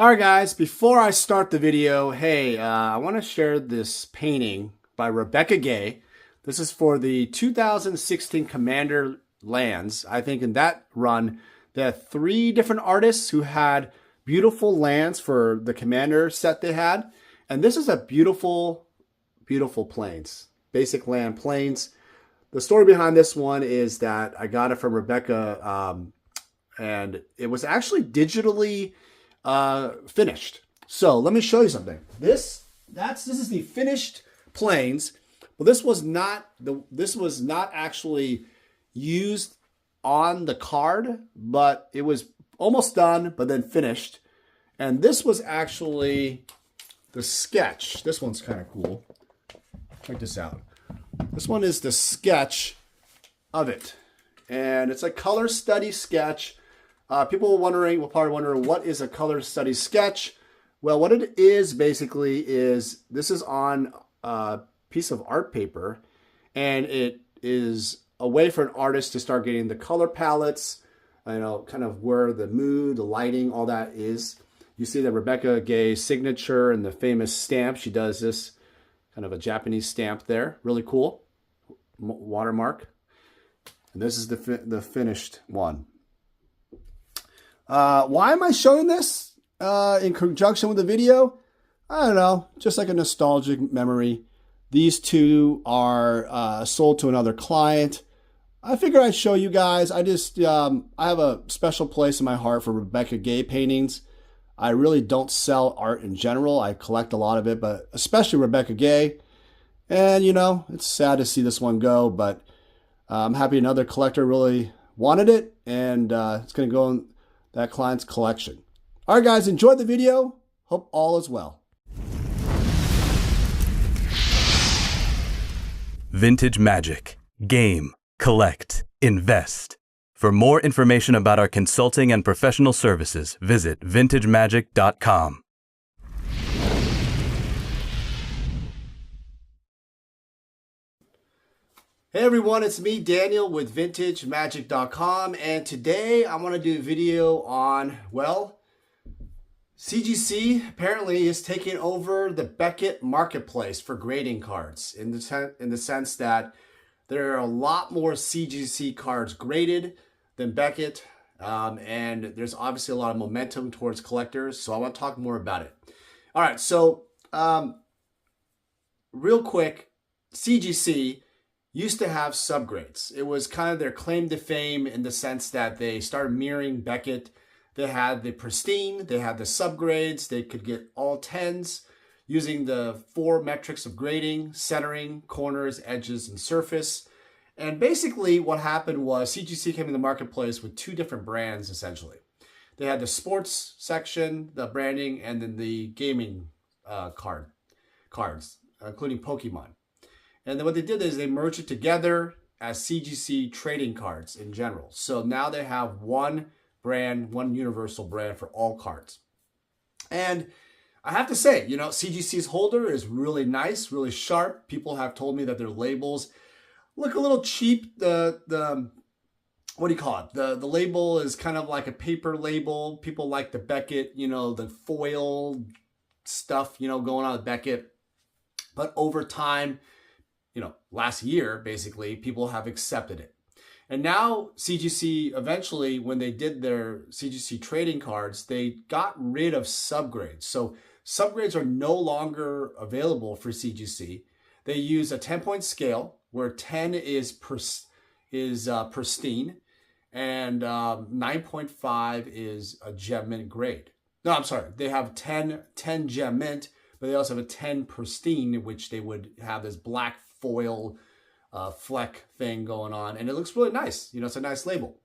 All right, guys, before I start the video, hey, I want to share this painting by Rebecca Guay. This is for the 2016 Commander lands. I think in that run, there are 3 different artists who had beautiful lands for the Commander set they had. And this is a beautiful, beautiful plains, basic land plains. The story behind this one is that I got it from Rebecca, and it was actually digitally finished. So let me show you something. This is the finished planes. Well, this was not actually used on the card, but it was almost done, but then finished. And this was actually the sketch. This one's kind of cool. Check this out. This one is the sketch of it, and it's a color study sketch. People will probably wonder, what is a color study sketch? Well, what it is basically is this is on a piece of art paper, and it is a way for an artist to start getting the color palettes, kind of where the mood, the lighting, all that is. You see the Rebecca Guay signature and the famous stamp. She does this kind of a Japanese stamp there. Really cool. Watermark. And this is the finished one. Why am I showing this in conjunction with the video? I don't know, just like a nostalgic memory. These 2 are sold to another client. I figured I'd show you guys. I have a special place in my heart for Rebecca Guay paintings. I really don't sell art in general. I collect a lot of it, but especially Rebecca Guay. And, it's sad to see this one go, but I'm happy another collector really wanted it, and it's going to go in that client's collection. All right, guys, enjoy the video. Hope all is well. Vintage Magic. Game, collect, invest. For more information about our consulting and professional services, visit vintagemagic.com. Hey everyone, it's me, Daniel, with VintageMagic.com, and today I want to do a video on, well, CGC apparently is taking over the Beckett marketplace for grading cards in the sense that there are a lot more CGC cards graded than Beckett, and there's obviously a lot of momentum towards collectors, so I want to talk more about it. All right, so real quick, CGC used to have subgrades. It was kind of their claim to fame in the sense that they started mirroring Beckett. They had the pristine, they had the subgrades, they could get all 10s using the 4 metrics of grading: centering, corners, edges, and surface. And basically what happened was CGC came in the marketplace with 2 different brands, essentially. They had the sports section, the branding, and then the gaming cards, including Pokemon. And then what they did is they merged it together as CGC trading cards in general. So now they have one brand, one universal brand for all cards. And I have to say, CGC's holder is really nice, really sharp. People have told me that their labels look a little cheap. The what do you call it? The label is kind of like a paper label. People like the Beckett, the foil stuff, going on with Beckett. But over time, last year, basically, people have accepted it. And now CGC, eventually, when they did their CGC trading cards, they got rid of subgrades. So subgrades are no longer available for CGC. They use a 10-point scale where 10 is pristine and 9.5 is a gem mint grade. No, I'm sorry. They have 10 gem mint, but they also have a 10 pristine, which they would have this black foil fleck thing going on, and it looks really nice. It's a nice label.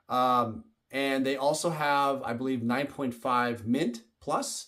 And they also have, I believe, 9.5 mint plus,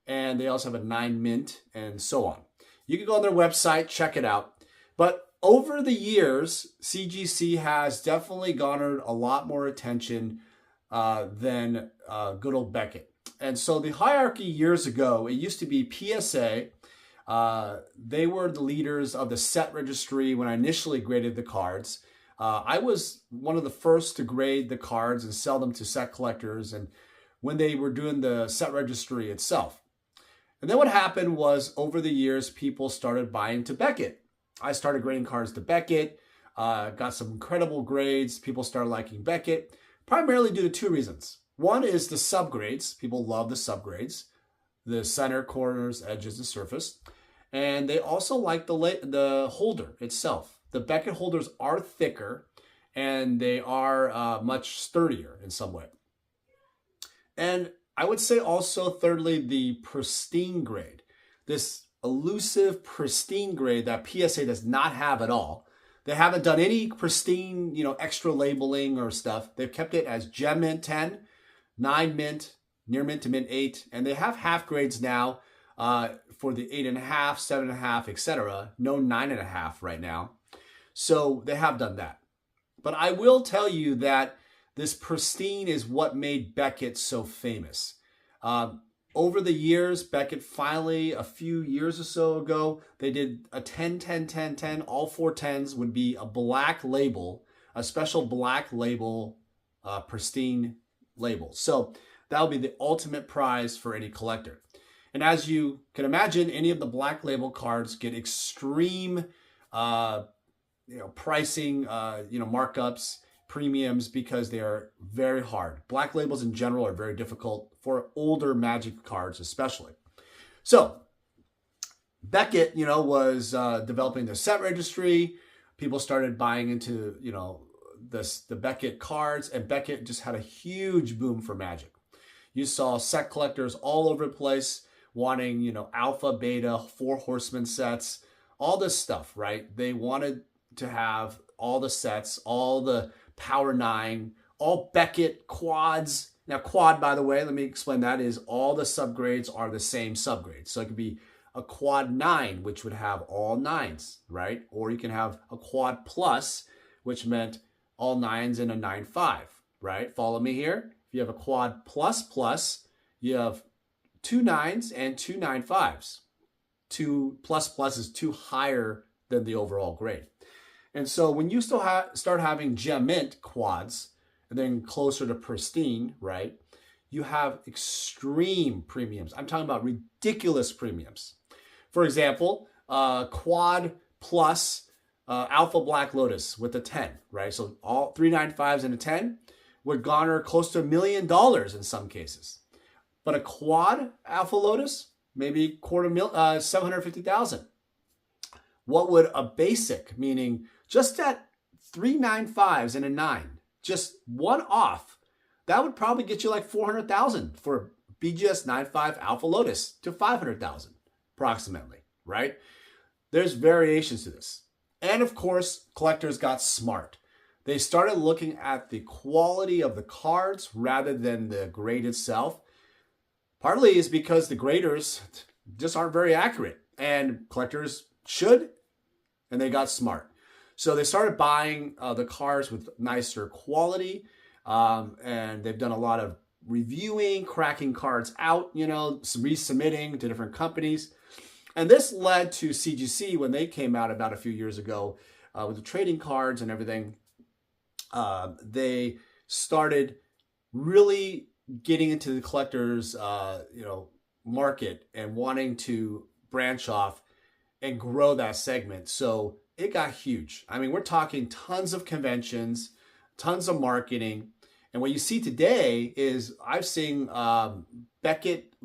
and they also have a 9 mint, and so on. You can go on their website, check it out. But over the years, CGC has definitely garnered a lot more attention than good old Beckett. And so the hierarchy years ago, it used to be PSA. They were the leaders of the set registry when I initially graded the cards. I was one of the first to grade the cards and sell them to set collectors. And when they were doing the set registry itself. And then what happened was over the years, people started buying to Beckett. I started grading cards to Beckett, got some incredible grades. People started liking Beckett, primarily due to two reasons. One is the subgrades. People love the subgrades, the center, corners, edges, and surface. And they also like the holder itself. The Beckett holders are thicker and they are much sturdier in some way. And I would say also, thirdly, the pristine grade. This elusive, pristine grade that PSA does not have at all. They haven't done any pristine, extra labeling or stuff. They've kept it as Gem Mint 10, 9 Mint, Near Mint to Mint 8, and they have half grades now for the 8.5, 7.5, etc. No 9.5 right now. So they have done that. But I will tell you that this pristine is what made Beckett so famous. Over the years, Beckett finally, a few years or so ago, they did a 10, 10, 10, 10. All 4 10s would be a black label, a special black label, pristine label. So that would be the ultimate prize for any collector. And as you can imagine, any of the black label cards get extreme, pricing, markups, premiums, because they are very hard. Black labels in general are very difficult for older Magic cards especially. So Beckett, was developing the set registry. People started buying into, the Beckett cards, and Beckett just had a huge boom for Magic. You saw set collectors all over the place wanting, alpha, beta, 4 horsemen sets, all this stuff, right? They wanted to have all the sets, all the Power 9, all Beckett quads. Now, quad, by the way, let me explain that, is all the subgrades are the same subgrades. So it could be a quad 9, which would have all 9s, right? Or you can have a quad plus, which meant all 9s and a 9.5, right? Follow me here. If you have a quad plus plus, you have 2 9s and 2 9.5s. 2 plus plus is 2 higher than the overall grade. And so when you still start having Gem Mint quads, and then closer to pristine, right, you have extreme premiums. I'm talking about ridiculous premiums. For example, quad plus Alpha Black Lotus with a 10, right? So all 3 9.5s and a 10 would garner close to $1 million in some cases. But a quad Alpha Lotus, maybe $750,000. What would a basic, meaning just at 3 9.5s and a 9, just one off, that would probably get you like $400,000 for BGS 9.5 Alpha Lotus to $500,000 approximately, right? There's variations to this. And of course, collectors got smart. They started looking at the quality of the cards rather than the grade itself. Partly is because the graders just aren't very accurate, and collectors should, and they got smart. So they started buying the cards with nicer quality, and they've done a lot of reviewing, cracking cards out, resubmitting to different companies. And this led to CGC when they came out about a few years ago with the trading cards and everything. They started really getting into the collectors, market and wanting to branch off and grow that segment. So it got huge. I mean, we're talking tons of conventions, tons of marketing. And what you see today is I've seen Beckett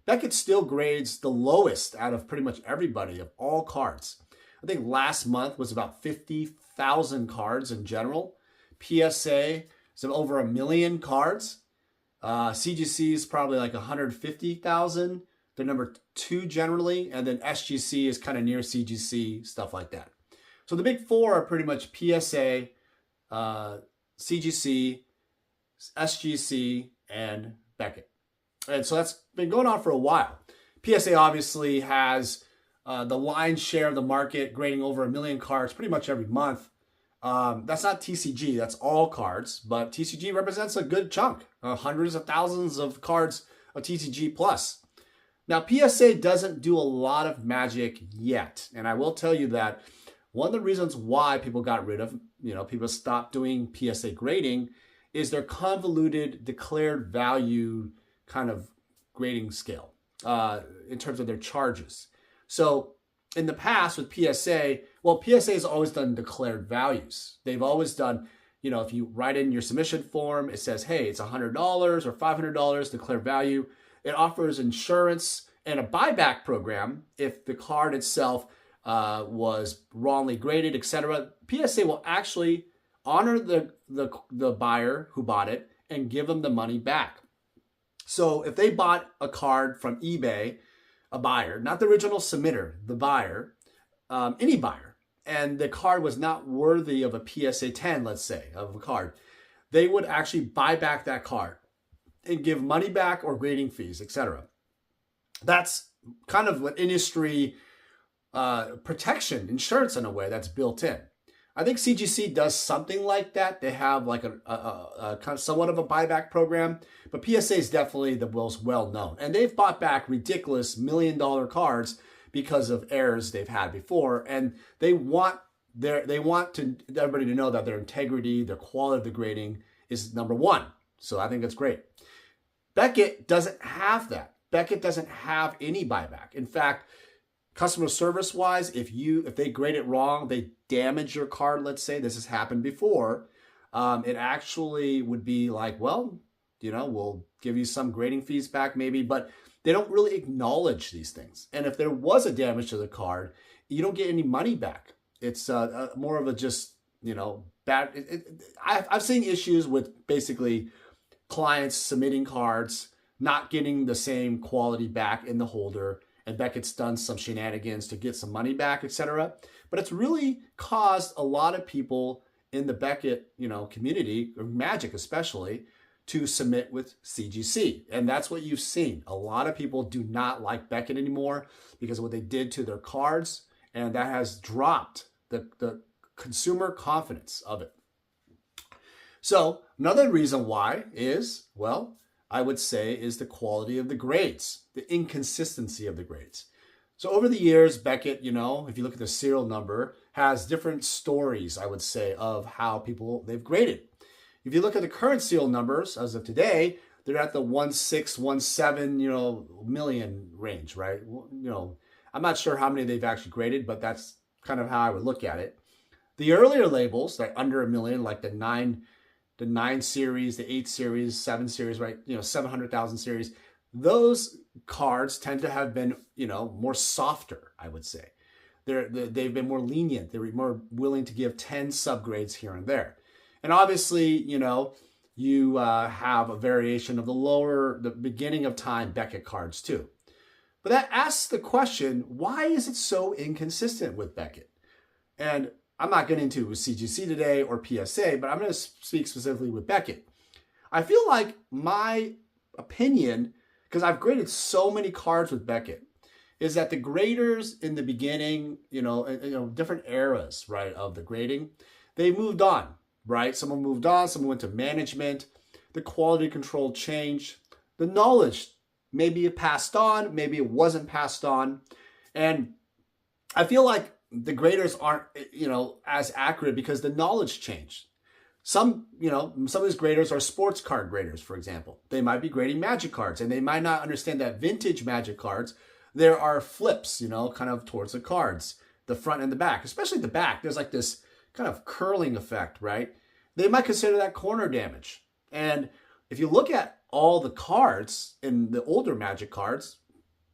Beckett still grades the lowest out of pretty much everybody of all cards. I think last month was about 50,000 cards in general. PSA is over 1 million cards. CGC is probably like 150,000. They're number 2 generally. And then SGC is kind of near CGC, stuff like that. So the big 4 are pretty much PSA, CGC, SGC, and Beckett. And so that's been going on for a while. PSA obviously has the lion's share of the market, grading over 1 million cards pretty much every month. That's not TCG, that's all cards, but TCG represents a good chunk, hundreds of thousands of cards of TCG plus. Now, PSA doesn't do a lot of Magic yet, and I will tell you that one of the reasons why people got rid of, people stopped doing PSA grading is their convoluted declared value kind of grading scale in terms of their charges. So in the past with PSA, well, PSA has always done declared values. They've always done, if you write in your submission form, it says, hey, it's $100 or $500 declared value. It offers insurance and a buyback program if the card itself was wrongly graded, etc. PSA will actually honor the buyer who bought it and give them the money back. So if they bought a card from eBay, a buyer, not the original submitter, the buyer, any buyer, and the card was not worthy of a PSA 10, let's say, of a card, they would actually buy back that card and give money back or grading fees, etc. That's kind of what industry protection, insurance in a way that's built in. I think CGC does something like that. They have like a kind of somewhat of a buyback program, but PSA is definitely the most well-known. And they've bought back ridiculous $1 million cards because of errors they've had before. And they want everybody to know that their integrity, their quality of the grading is number one. So I think that's great. Beckett doesn't have that. Beckett doesn't have any buyback. In fact, customer service wise, if they grade it wrong, they damage your card, let's say, this has happened before, it actually would be like, well, we'll give you some grading fees back maybe, but they don't really acknowledge these things. And if there was a damage to the card, you don't get any money back. It's more of a just, bad. I've seen issues with basically clients submitting cards, not getting the same quality back in the holder, and Beckett's done some shenanigans to get some money back, etc. But it's really caused a lot of people in the Beckett, community, or Magic especially, to submit with CGC. And that's what you've seen. A lot of people do not like Beckett anymore because of what they did to their cards, and that has dropped the consumer confidence of it. So another reason why is, well, I would say is the quality of the grades, the inconsistency of the grades. So over the years, Beckett, if you look at the serial number, has different stories, I would say, of how people they've graded. If you look at the current serial numbers as of today, they're at the 1617, million range, right? I'm not sure how many they've actually graded, but that's kind of how I would look at it. The earlier labels, like under a million, like the 9 series, the 8 series, 7 series, right? 700,000 series. Those cards tend to have been, more softer, I would say. They've been more lenient. They're more willing to give 10 subgrades here and there. And obviously, you have a variation of the beginning of time Beckett cards too. But that asks the question, why is it so inconsistent with Beckett? And I'm not getting into CGC today or PSA, but I'm going to speak specifically with Beckett. I feel like my opinion, because I've graded so many cards with Beckett, is that the graders in the beginning, different eras, right, of the grading, they moved on, right? Someone moved on, someone went to management, the quality control changed, the knowledge, maybe it passed on, maybe it wasn't passed on. And I feel like the graders aren't, as accurate because the knowledge changed. Some of these graders are sports card graders, for example. They might be grading Magic cards, and they might not understand that vintage Magic cards, there are flips, kind of towards the cards, the front and the back, especially the back. There's like this kind of curling effect, right? They might consider that corner damage. And if you look at all the cards in the older Magic cards,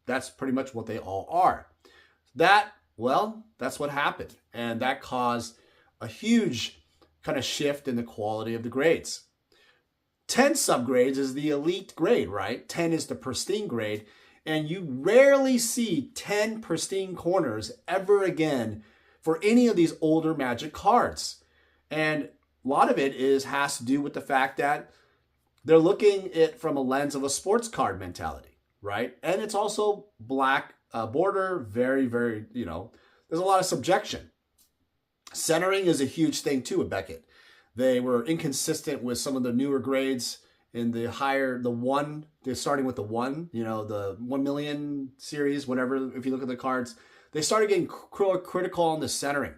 that's pretty much what they all are. That's what happened. And that caused a huge kind of shift in the quality of the grades. 10 subgrades is the elite grade, right? 10 is the pristine grade. And you rarely see 10 pristine corners ever again for any of these older Magic cards. And a lot of it has to do with the fact that they're looking at it from a lens of a sports card mentality, right? And it's also black border, very, very, there's a lot of subjection. Centering is a huge thing too at Beckett. They were inconsistent with some of the newer grades in they're starting with the 1, the 1 million series, whatever, if you look at the cards, they started getting critical on the centering.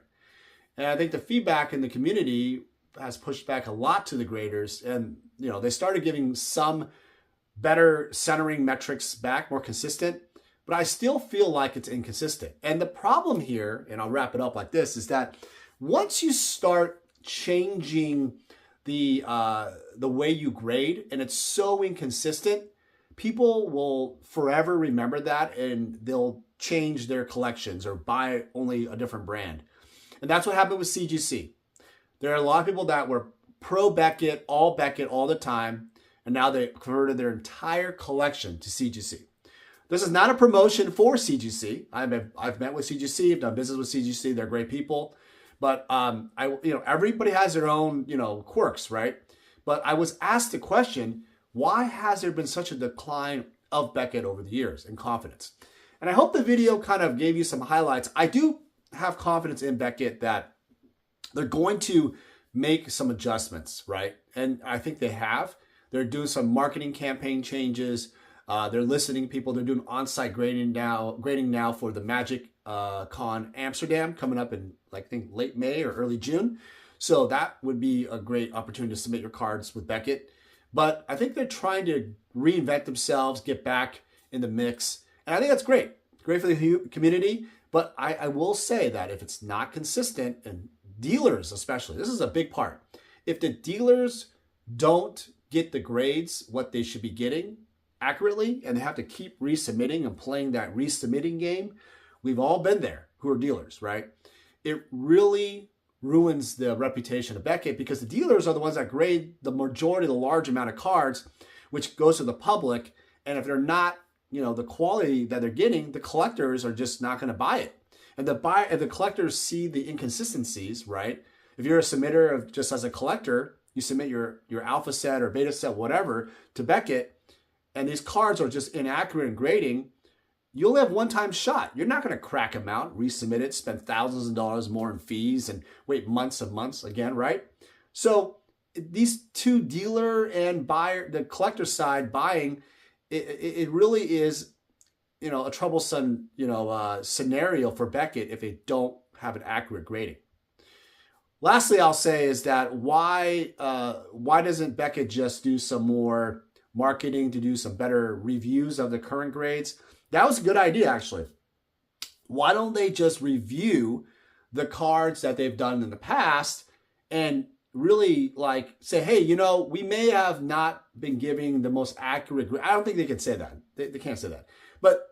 And I think the feedback in the community has pushed back a lot to the graders, and they started giving some better centering metrics back, more consistent, but I still feel like it's inconsistent. And the problem here, and I'll wrap it up like this, is that once you start changing the way you grade and it's so inconsistent, people will forever remember that and they'll change their collections or buy only a different brand. And that's what happened with CGC. There are a lot of people that were pro Beckett all the time, and now they converted their entire collection to CGC. This is not a promotion for CGC. I've met with CGC, I've done business with CGC. They're great people, but everybody has their own quirks, right? But I was asked the question, why has there been such a decline of Beckett over the years in confidence? And I hope the video kind of gave you some highlights. I do have confidence in Beckett that they're going to make some adjustments, right? And I think they have. They're doing some marketing campaign changes. They're listening to people. They're doing on-site grading now for the Magic Con Amsterdam coming up in, I think, late May or early June. So that would be a great opportunity to submit your cards with Beckett. But I think they're trying to reinvent themselves, get back in the mix. And I think that's great. Great for the community. But I will say that if it's not consistent, and dealers especially, this is a big part. If the dealers don't get the grades, what they should be getting accurately, and they have to keep resubmitting and playing that resubmitting game, we've all been there who are dealers, right? It really ruins the reputation of Beckett because the dealers are the ones that grade the majority, the large amount of cards, which goes to the public. And if they're not, the quality that they're getting, the collectors are just not going to buy it. And the collectors see the inconsistencies, right? If you're a submitter of just as a collector, you submit your alpha set or beta set, whatever, to Beckett, and these cards are just inaccurate in grading, you only have one-time shot. You're not going to crack them out, resubmit it, spend thousands of dollars more in fees, and wait months again, right? So these two, dealer and buyer, the collector side buying, it really is, a troublesome, scenario for Beckett if they don't have an accurate grading. Lastly, I'll say is that why doesn't Beckett just do some more marketing to do some better reviews of the current grades? That was a good idea, actually. Why don't they just review the cards that they've done in the past and really say, hey, we may have not been giving the most accurate grade. I don't think they can say that. They can't say that. But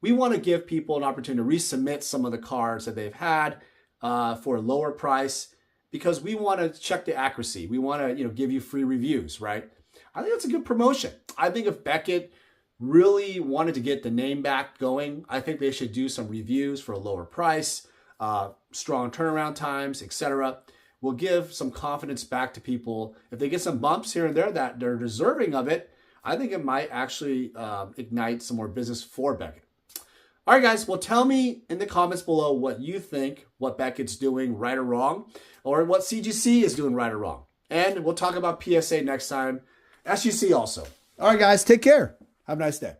we want to give people an opportunity to resubmit some of the cards that they've had for a lower price because we want to check the accuracy. We want to give you free reviews, right? I think that's a good promotion. I think if Beckett really wanted to get the name back going, I think they should do some reviews for a lower price, strong turnaround times, etc. Will give some confidence back to people. If they get some bumps here and there that they're deserving of it, I think it might actually ignite some more business for Beckett. All right, guys. Well, tell me in the comments below what you think, what Beckett's doing right or wrong, or what CGC is doing right or wrong. And we'll talk about PSA next time. SGC also. All right, guys. Take care. Have a nice day.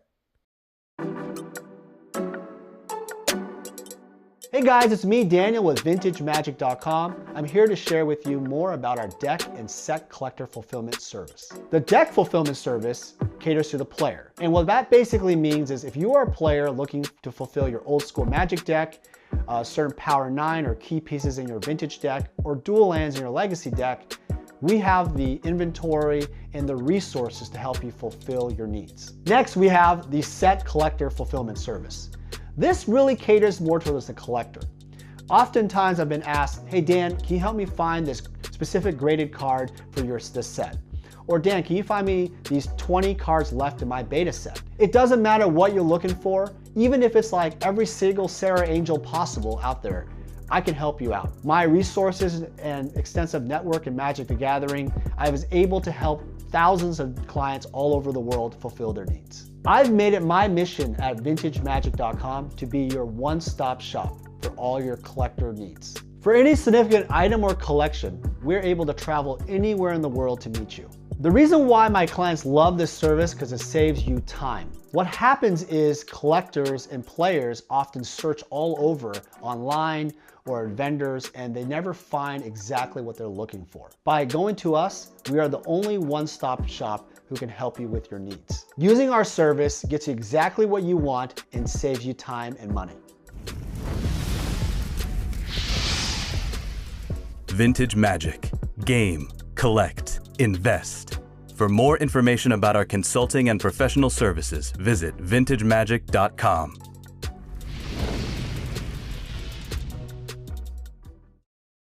Hey guys, it's me, Daniel with VintageMagic.com. I'm here to share with you more about our deck and set collector fulfillment service. The deck fulfillment service caters to the player. And what that basically means is if you are a player looking to fulfill your old school Magic deck, certain Power 9 or key pieces in your Vintage deck, or dual lands in your Legacy deck, we have the inventory and the resources to help you fulfill your needs. Next, we have the set collector fulfillment service. This really caters more towards the collector. Oftentimes I've been asked, hey Dan, can you help me find this specific graded card for this set? Or Dan, can you find me these 20 cards left in my beta set? It doesn't matter what you're looking for, even if it's like every single Sarah Angel possible out there, I can help you out. My resources and extensive network in Magic the Gathering, I was able to help thousands of clients all over the world fulfill their needs. I've made it my mission at VintageMagic.com to be your one-stop shop for all your collector needs. For any significant item or collection, we're able to travel anywhere in the world to meet you. The reason why my clients love this service because it saves you time. What happens is collectors and players often search all over online or at vendors and they never find exactly what they're looking for. By going to us, we are the only one-stop shop who can help you with your needs. Using our service gets you exactly what you want and saves you time and money. Vintage Magic. Game, collect, invest. For more information about our consulting and professional services, visit vintagemagic.com.